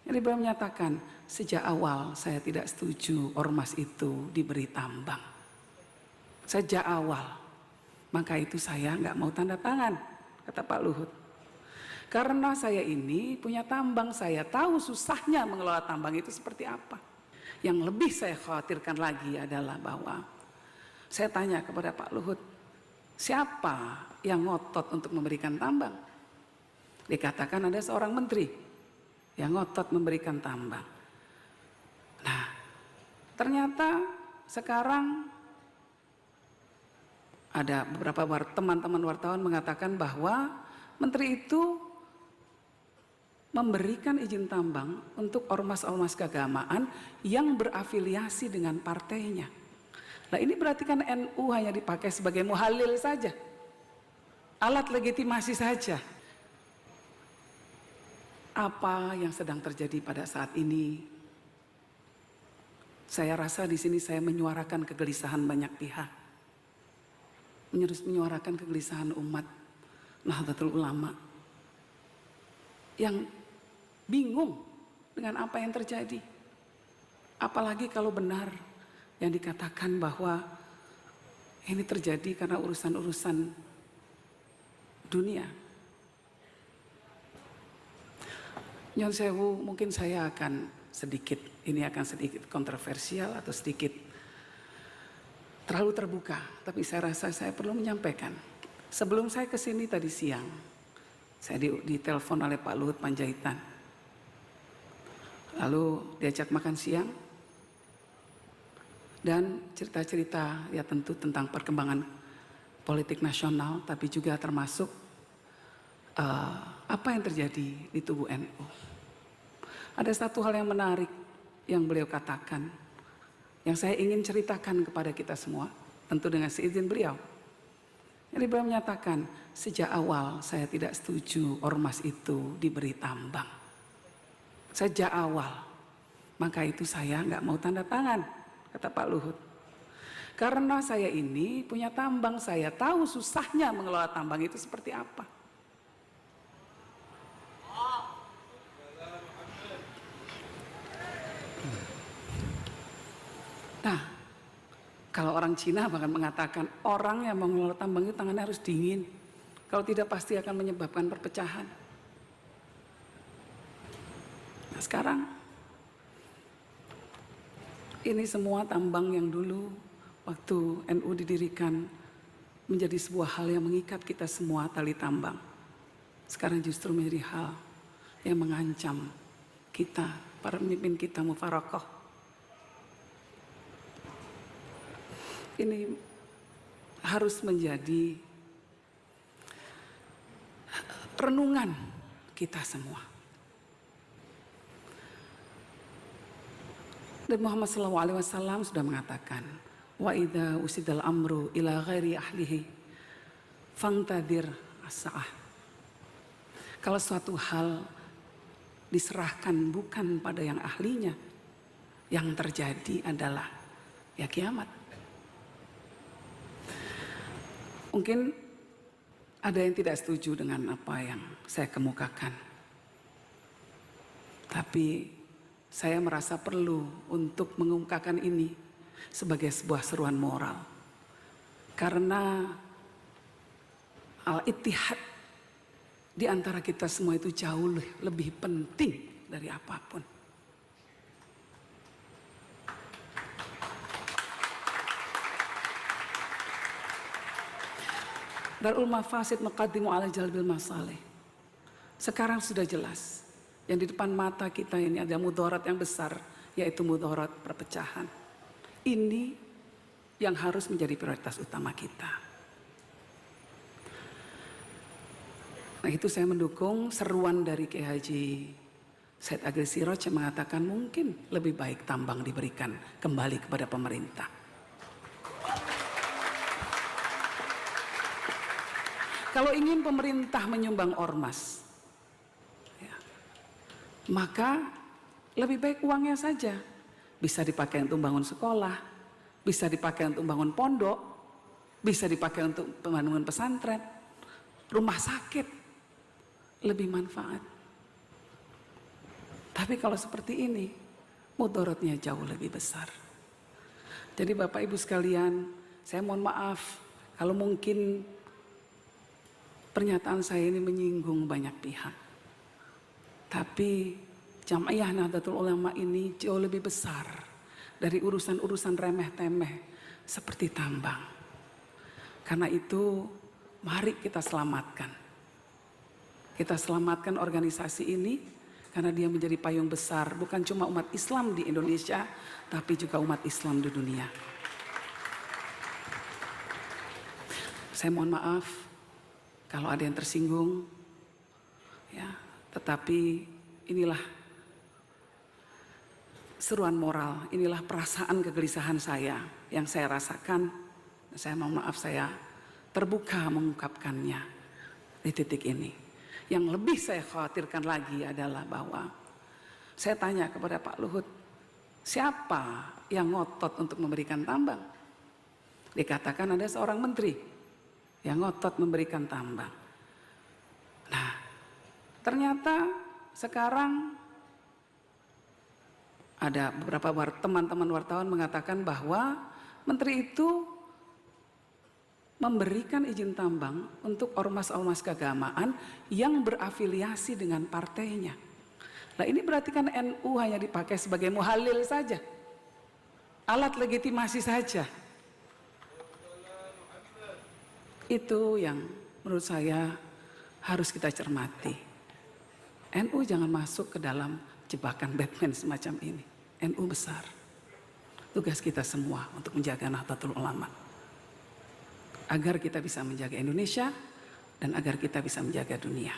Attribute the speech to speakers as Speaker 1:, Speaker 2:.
Speaker 1: Jadi beliau menyatakan, sejak awal saya tidak setuju ormas itu diberi tambang. Sejak awal, maka itu saya nggak mau tanda tangan, kata Pak Luhut. Karena saya ini punya tambang, saya tahu susahnya mengelola tambang itu seperti apa. Yang lebih saya khawatirkan lagi adalah bahwa saya tanya kepada Pak Luhut, siapa yang ngotot untuk memberikan tambang? Dikatakan ada seorang menteri yang ngotot memberikan tambang. Nah, ternyata sekarang ada beberapa teman-teman wartawan mengatakan bahwa menteri itu memberikan izin tambang untuk ormas-ormas keagamaan yang berafiliasi dengan partainya. Nah, ini berarti kan NU hanya dipakai sebagai muhalil saja, alat legitimasi saja. Apa yang sedang terjadi pada saat ini? Saya rasa di sini saya menyuarakan kegelisahan banyak pihak, menyuarakan kegelisahan umat Nahdlatul Ulama yang bingung dengan apa yang terjadi. Apalagi kalau benar yang dikatakan bahwa ini terjadi karena urusan-urusan dunia. Nyon sewu, mungkin saya akan sedikit kontroversial atau sedikit terlalu terbuka, tapi saya rasa saya perlu menyampaikan. Sebelum saya kesini tadi siang, saya ditelepon oleh Pak Luhut Panjaitan, lalu diajak makan siang dan cerita-cerita ya tentu tentang perkembangan politik nasional, tapi juga termasuk apa yang terjadi di tubuh NU. Ada satu hal yang menarik yang beliau katakan, yang saya ingin ceritakan kepada kita semua, tentu dengan seizin beliau. Jadi beliau menyatakan, sejak awal saya tidak setuju ormas itu diberi tambang. Sejak awal, maka itu saya nggak mau tanda tangan, kata Pak Luhut. Karena saya ini punya tambang, saya tahu susahnya mengelola tambang itu seperti apa. Nah, kalau orang Cina bahkan mengatakan orang yang mengelola tambang itu tangannya harus dingin. Kalau tidak pasti akan menyebabkan perpecahan. Nah sekarang, ini semua tambang yang dulu waktu NU didirikan menjadi sebuah hal yang mengikat kita semua, tali tambang. Sekarang justru menjadi hal yang mengancam kita, para pemimpin kita mufarokoh. Ini harus menjadi renungan kita semua. Dan Muhammad SAW sudah mengatakan, wa idza usidal amru ila ghairi ahlihi fangtadir as-sa'ah. Kalau suatu hal diserahkan bukan pada yang ahlinya, yang terjadi adalah ya kiamat. Mungkin ada yang tidak setuju dengan apa yang saya kemukakan, tapi saya merasa perlu untuk mengungkapkan ini sebagai sebuah seruan moral, karena al-ittihad di antara kita semua itu jauh lebih penting dari apapun. Darul mafasid muqaddimu ala jalbil masalih. Sekarang sudah jelas, yang di depan mata kita ini ada mudarat yang besar, yaitu mudarat perpecahan. Ini yang harus menjadi prioritas utama kita. Nah itu saya mendukung seruan dari Kiai Haji Said Agil Siraj yang mengatakan mungkin lebih baik tambang diberikan kembali kepada pemerintah. Kalau ingin pemerintah menyumbang ormas, ya, maka lebih baik uangnya saja bisa dipakai untuk bangun sekolah, bisa dipakai untuk bangun pondok, bisa dipakai untuk pembangunan pesantren, rumah sakit, lebih manfaat. Tapi kalau seperti ini, mudaratnya jauh lebih besar. Jadi Bapak Ibu sekalian, saya mohon maaf kalau mungkin pernyataan saya ini menyinggung banyak pihak. Tapi Jam'iyah Nahdlatul Ulama ini jauh lebih besar dari urusan-urusan remeh-temeh seperti tambang. Karena itu mari kita selamatkan. Kita selamatkan organisasi ini karena dia menjadi payung besar bukan cuma umat Islam di Indonesia, tapi juga umat Islam di dunia. Saya mohon maaf kalau ada yang tersinggung, ya, tetapi inilah seruan moral, inilah perasaan kegelisahan saya yang saya rasakan. Saya mohon maaf, saya terbuka mengungkapkannya di titik ini. Yang lebih saya khawatirkan lagi adalah bahwa saya tanya kepada Pak Luhut, siapa yang ngotot untuk memberikan tambang? Dikatakan ada seorang menteri yang ngotot memberikan tambang. Nah, ternyata sekarang ada beberapa teman-teman wartawan mengatakan bahwa menteri itu memberikan izin tambang untuk ormas-ormas keagamaan yang berafiliasi dengan partainya. Nah, ini berarti kan NU hanya dipakai sebagai muhalil saja, alat legitimasi saja. Itu yang menurut saya harus kita cermati. NU jangan masuk ke dalam jebakan Batman semacam ini. NU besar. Tugas kita semua untuk menjaga Nahdlatul Ulama, agar kita bisa menjaga Indonesia dan agar kita bisa menjaga dunia.